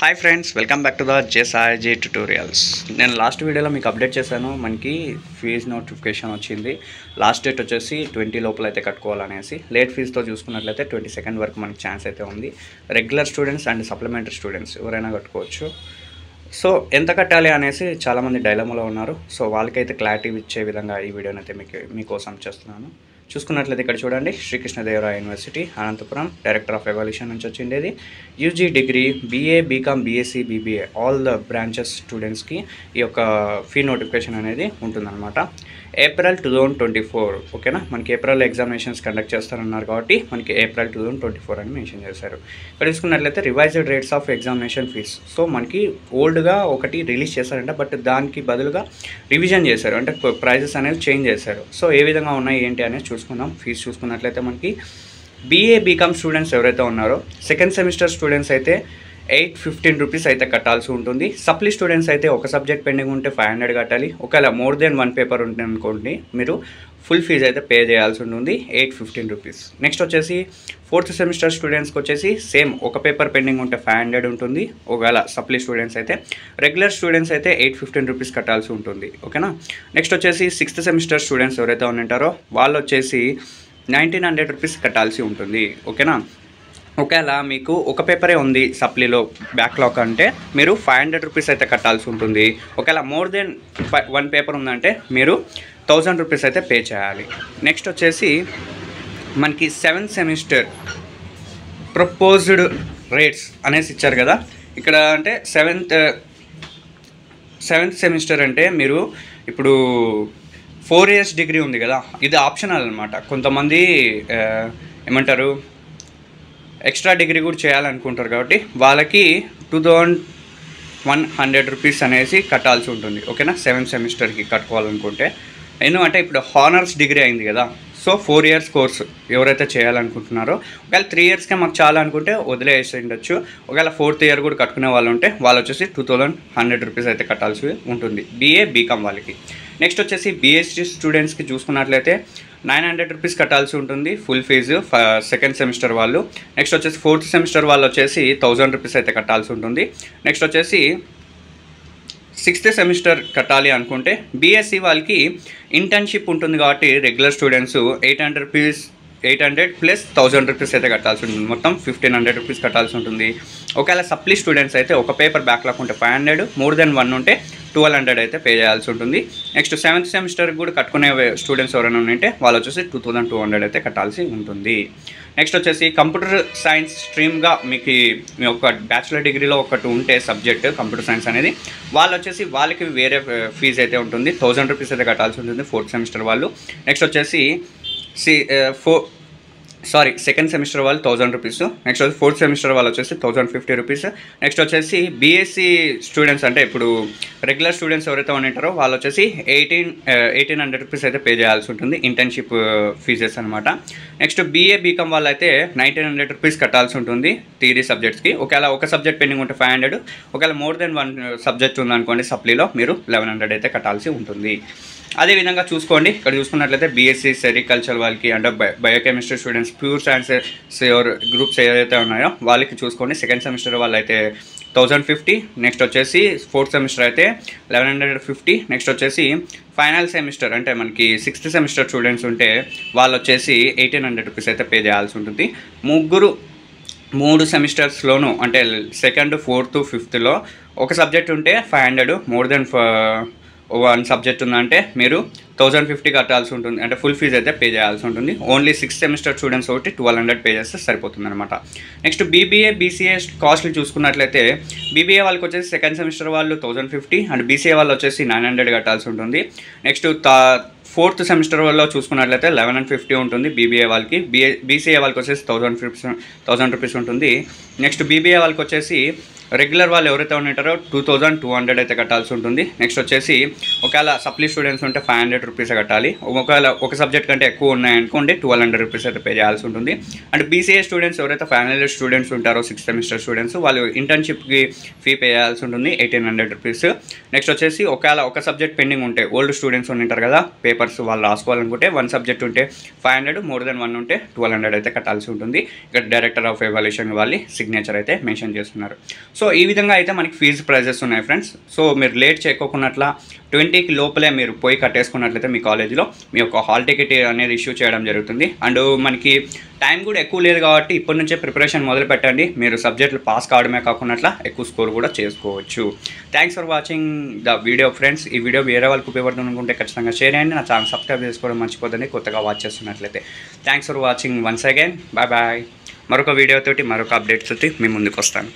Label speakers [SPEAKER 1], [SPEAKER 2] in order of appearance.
[SPEAKER 1] Hi friends, welcome back to the జేసాయిజీ tutorials. నేను last వీడియోలో మీకు అప్డేట్ చేశాను. మనకి ఫీజు నోటిఫికేషన్ వచ్చింది. లాస్ట్ డేట్ వచ్చేసి 20 లోపల అయితే కట్టుకోవాలనేసి. లేట్ ఫీజుతో చూసుకున్నట్లయితే 22 వరకు మనకి ఛాన్స్ అయితే ఉంది. Regular students and supplementary students ఎవరైనా కట్టుకోవచ్చు. సో ఎంత కట్టాలి అనేసి చాలామంది డైలమాలో ఉన్నారు. సో వాళ్ళకైతే క్లారిటీ ఇచ్చే విధంగా ఈ వీడియోని అయితే మీకోసం చేస్తున్నాను. చూసుకున్నట్లయితే ఇక్కడ చూడండి, Srikrishnadevaraya university Anantapur director of evaluation నుంచి వచ్చిండేది. UG degree BA, BCom, BSc, BBA all the branches స్టూడెంట్స్కి ఈ యొక్క ఫీ నోటిఫికేషన్ అనేది ఉంటుందన్నమాట. ఏప్రిల్ 2024 ఓకేనా. మనకి ఏప్రిల్ ఎగ్జామినేషన్స్ కండక్ట్ చేస్తారన్నారు కాబట్టి మనకి ఏప్రిల్ 2024 అని మెన్షన్ చేశారు. ఇక్కడ చూసుకున్నట్లయితే revised rates of examination fees. So మనకి ఓల్డ్గా ఒకటి రిలీజ్ చేశారంట, బట్ దానికి బదులుగా రివిజన్ చేశారు, అంటే ప్రైజెస్ అనేవి చేంజ్ చేశారు. సో ఏ విధంగా ఉన్నాయి ఏంటి అనేది చూసుకుందాం. ఫీజు చూసుకున్నట్లయితే మనకి బీఏ, బీకామ్ స్టూడెంట్స్ ఎవరైతే ఉన్నారో సెకండ్ సెమిస్టర్ స్టూడెంట్స్ అయితే 815 రూపీస్ అయితే కట్టాల్సి ఉంటుంది. సప్లీ స్టూడెంట్స్ అయితే ఒక సబ్జెక్ట్ పెండింగ్ ఉంటే 500 కట్టాలి. ఒకవేళ మోర్ దెన్ 1 పేపర్ ఉంటే అనుకోండి మీరు ఫుల్ ఫీజు అయితే పే చేయాల్సి ఉంటుంది, 815 రూపీస్. నెక్స్ట్ వచ్చేసి ఫోర్త్ సెమిస్టర్ స్టూడెంట్స్కి వచ్చేసి సేమ్ ఒక పేపర్ పెండింగ్ ఉంటే 500 ఉంటుంది. ఒకవేళ సప్లీ స్టూడెంట్స్ అయితే, రెగ్యులర్ స్టూడెంట్స్ అయితే 815 రూపీస్ కట్టాల్సి ఉంటుంది, ఓకేనా. నెక్స్ట్ వచ్చేసి సిక్స్త్ సెమిస్టర్ స్టూడెంట్స్ ఎవరైతే ఉంటారో వాళ్ళు వచ్చేసి 1900 రూపీస్ కట్టాల్సి ఉంటుంది, ఓకేనా. ఒకవేళ మీకు ఒక పేపరే ఉంది సప్లీలో బ్యాక్లాగ్ అంటే మీరు 500 రూపీస్ అయితే కట్టాల్సి ఉంటుంది. ఒకవేళ మోర్ దెన్ 1 పేపర్ ఉందంటే మీరు 1000 రూపీస్ అయితే పే చేయాలి. నెక్స్ట్ వచ్చేసి మనకి 7th సెమిస్టర్ ప్రపోజ్డ్ రేట్స్ అనేసి ఇచ్చారు కదా. ఇక్కడ అంటే సెవెంత్ సెమిస్టర్ అంటే మీరు ఇప్పుడు 4 ఇయర్స్ డిగ్రీ ఉంది కదా, ఇది ఆప్షనల్ అనమాట. కొంతమంది ఏమంటారు ఎక్స్ట్రా డిగ్రీ కూడా చేయాలనుకుంటారు కాబట్టి వాళ్ళకి 2100 రూపీస్ అనేసి కట్టాల్సి ఉంటుంది, ఓకేనా. 7th సెమిస్టర్కి కట్టుకోవాలనుకుంటే. ఎందుకంటే ఇప్పుడు హానర్స్ డిగ్రీ అయింది కదా, సో 4 ఇయర్స్ కోర్సు ఎవరైతే చేయాలనుకుంటున్నారో, ఒకవేళ 3 ఇయర్స్కే మాకు చాలా అనుకుంటే వదిలేసి ఉండొచ్చు. ఒకవేళ 4th ఇయర్ కూడా కట్టుకునే వాళ్ళు ఉంటే వాళ్ళు వచ్చేసి 2100 రూపీస్ అయితే కట్టాల్సి ఉంటుంది బీఏ, బీకామ్ వాళ్ళకి. నెక్స్ట్ వచ్చేసి బీఎస్సీ స్టూడెంట్స్కి చూసుకున్నట్లయితే 900 రూపీస్ కట్టాల్సి ఉంటుంది ఫుల్ ఫీజు సెకండ్ సెమిస్టర్ వాళ్ళు. నెక్స్ట్ వచ్చేసి 4th సెమిస్టర్ వాళ్ళు వచ్చేసి 1000 రూపీస్ అయితే కట్టాల్సి ఉంటుంది. నెక్స్ట్ వచ్చేసి 6th సెమిస్టర్ కట్టాలి అనుకుంటే బీఎస్సీ వాళ్ళకి ఇంటర్న్షిప్ ఉంటుంది కాబట్టి రెగ్యులర్ స్టూడెంట్స్ 800 ప్లస్ 1000 రూపీస్ అయితే కట్టాల్సి ఉంటుంది, మొత్తం 1500 రూపీస్ కట్టాల్సి ఉంటుంది. ఒకవేళ సప్లీ స్టూడెంట్స్ అయితే ఒక పేపర్ బ్యాక్లాగ్ ఉంటే 500, మోర్ దెన్ 1 ఉంటే 1200 అయితే పే చేయాల్సి ఉంటుంది. నెక్స్ట్ 7th సెమిస్టర్ కూడా కట్టుకునే స్టూడెంట్స్ ఎవరైనా ఉంటే వాళ్ళు వచ్చేసి 2200 అయితే కట్టాల్సి ఉంటుంది. నెక్స్ట్ వచ్చేసి కంప్యూటర్ సైన్స్ స్ట్రీమ్గా మీకు మీ ఒక బ్యాచిలర్ డిగ్రీలో ఒకటి ఉంటే సబ్జెక్ట్ కంప్యూటర్ సైన్స్ అనేది, వాళ్ళు వచ్చేసి వాళ్ళకి వేరే ఫీజు అయితే ఉంటుంది, 1000 రూపీస్ అయితే కట్టాల్సి ఉంటుంది 4th సెమిస్టర్ వాళ్ళు. నెక్స్ట్ వచ్చేసి సెకండ్ సెమిస్టర్ వాళ్ళు 1000 రూపీస్. నెక్స్ట్ వచ్చి 4th సెమిస్టర్ వాళ్ళు వచ్చేసి 1050 రూపీస్. నెక్స్ట్ వచ్చేసి బీఎస్సీ స్టూడెంట్స్ అంటే ఇప్పుడు రెగ్యులర్ స్టూడెంట్స్ ఎవరైతే ఉంటారో వాళ్ళు వచ్చేసి 1800 రూపీస్ అయితే పే చేయాల్సి ఉంటుంది, ఇంటర్న్షిప్ ఫీజెస్ అనమాట. నెక్స్ట్ బీఏ, బీకామ్ వాళ్ళు అయితే 1900 రూపీస్ కట్టాల్సి ఉంటుంది థియరీ సబ్జెక్ట్స్కి. ఒకవేళ ఒక సబ్జెక్ట్ పెండింగ్ ఉంటే 500, ఒకవేళ మోర్ దెన్ 1 సబ్జెక్ట్ ఉందనుకోండి సప్లీలో మీరు 1100 అయితే కట్టాల్సి ఉంటుంది. అదేవిధంగా చూసుకోండి, ఇక్కడ చూసుకున్నట్లయితే బీఎస్సీ సెరికల్చర్ వాళ్ళకి అంటే biochemistry students pure science groups ఏదైతే ఉన్నాయో వాళ్ళకి చూసుకోండి. సెకండ్ సెమిస్టర్ వాళ్ళు అయితే 1050. నెక్స్ట్ వచ్చేసి 4th సెమిస్టర్ అయితే 1150. నెక్స్ట్ వచ్చేసి ఫైనల్ సెమిస్టర్ అంటే మనకి 6th సెమిస్టర్ స్టూడెంట్స్ ఉంటే వాళ్ళు వచ్చేసి 1800 రూపీస్ అయితే పే చేయాల్సి ఉంటుంది. 3 సెమిస్టర్స్లోనూ అంటే సెకండ్, 4th, 5thలో ఒక సబ్జెక్ట్ ఉంటే 500, మోర్ దెన్ 1 సబ్జెక్ట్ ఉందంటే మీరు 1050 కట్టాల్సి ఉంటుంది, అంటే ఫుల్ ఫీజు అయితే పే చేయాల్సి ఉంటుంది. ఓన్లీ 6th సెమిస్టర్ స్టూడెంట్స్ ఒకటి 1200 పే చేస్తే సరిపోతుంది అనమాట. నెక్స్ట్ బీబీఏ, బీసీఏ కాస్ట్లు చూసుకున్నట్లయితే బీబీఏ వాళ్ళకి వచ్చేసి సెకండ్ సెమిస్టర్ వాళ్ళు 1050 అండ్ బీసీఏ వాళ్ళు వచ్చేసి 900 కట్టాల్సి ఉంటుంది. నెక్స్ట్ 4th సెమిస్టర్ వల్ల చూసుకున్నట్లయితే 1150 ఉంటుంది బీబీఏ వాళ్ళకి. బీసీఏ వాళ్ళకి వచ్చేసి 1000 రూపీస్ ఉంటుంది. నెక్స్ట్ బీబీఏ వాళ్ళకి వచ్చేసి రెగ్యులర్ వాళ్ళు ఎవరైతే ఉంటారో 2200 అయితే కట్టాల్సి ఉంటుంది. నెక్స్ట్ వచ్చేసి ఒకవేళ సప్లీ స్టూడెంట్స్ ఉంటే 500 రూపీస్ కట్టాలి. ఒకవేళ ఒక సబ్జెక్ట్ కంటే ఎక్కువ ఉన్నాయనుకోండి 1200 రూపీస్ అయితే పే చేయాల్సి ఉంటుంది. అండ్ బీసీఏ స్టూడెంట్స్ ఎవరైతే ఫైనల్ ఇయర్ స్టూడెంట్స్ ఉంటారో 6th సెమిస్టర్ స్టూడెంట్స్ వాళ్ళు ఇంటర్న్షిప్కి ఫీ పే చేయాల్సి ఉంటుంది 1800 రూపీస్. నెక్స్ట్ వచ్చేసి ఒకవేళ ఒక సబ్జెక్ట్ పెండింగ్ ఉంటే ఓల్డ్ స్టూడెంట్స్ ఉంటారు కదా పేపర్స్ వాళ్ళు రాసుకోవాలనుకుంటే 1 సబ్జెక్ట్ ఉంటే 500, మోర్ దెన్ 1 ఉంటే 1200 అయితే కట్టాల్సి ఉంటుంది. ఇక్కడ డైరెక్టర్ ఆఫ్ ఎవల్యూషన్ వాళ్ళ సిగ్నేచర్ అయితే మెన్షన్ చేస్తున్నారు. సో సో ఈ విధంగా అయితే మనకి ఫీజు ప్రైజెస్ ఉన్నాయి ఫ్రెండ్స్. సో మీరు లేట్ చేయకోకున్నట్ల 20కి లోపలే మీరు పోయి కట్టేసుకున్నట్లయితే మీ కాలేజీలో మీ యొక్క హాల్ టికెట్ అనేది ఇష్యూ చేయడం జరుగుతుంది. అండ్ మనకి టైం కూడా ఎక్కువ లేదు కాబట్టి ఇప్పటి నుంచే ప్రిపరేషన్ మొదలు పెట్టండి. మీరు సబ్జెక్టులు పాస్ కావడమే కాకుండా ఎక్కువ స్కోర్ కూడా చేసుకోవచ్చు. Thanks for watching the video friends. ఈ వీడియో వేరే వాళ్ళకి ఉపయోగపడుతుంది అనుకుంటే ఖచ్చితంగా షేర్ చేయండి. నా ఛానల్ సబ్స్క్రైబ్ చేసుకోవడం మర్చిపోద్దండి కొత్తగా వాచ్ చేస్తున్నట్లయితే. Thanks for watching once again. Bye bye. మరొక వీడియోతోటి మరొక అప్డేట్ తోటి మీ ముందుకు వస్తాను.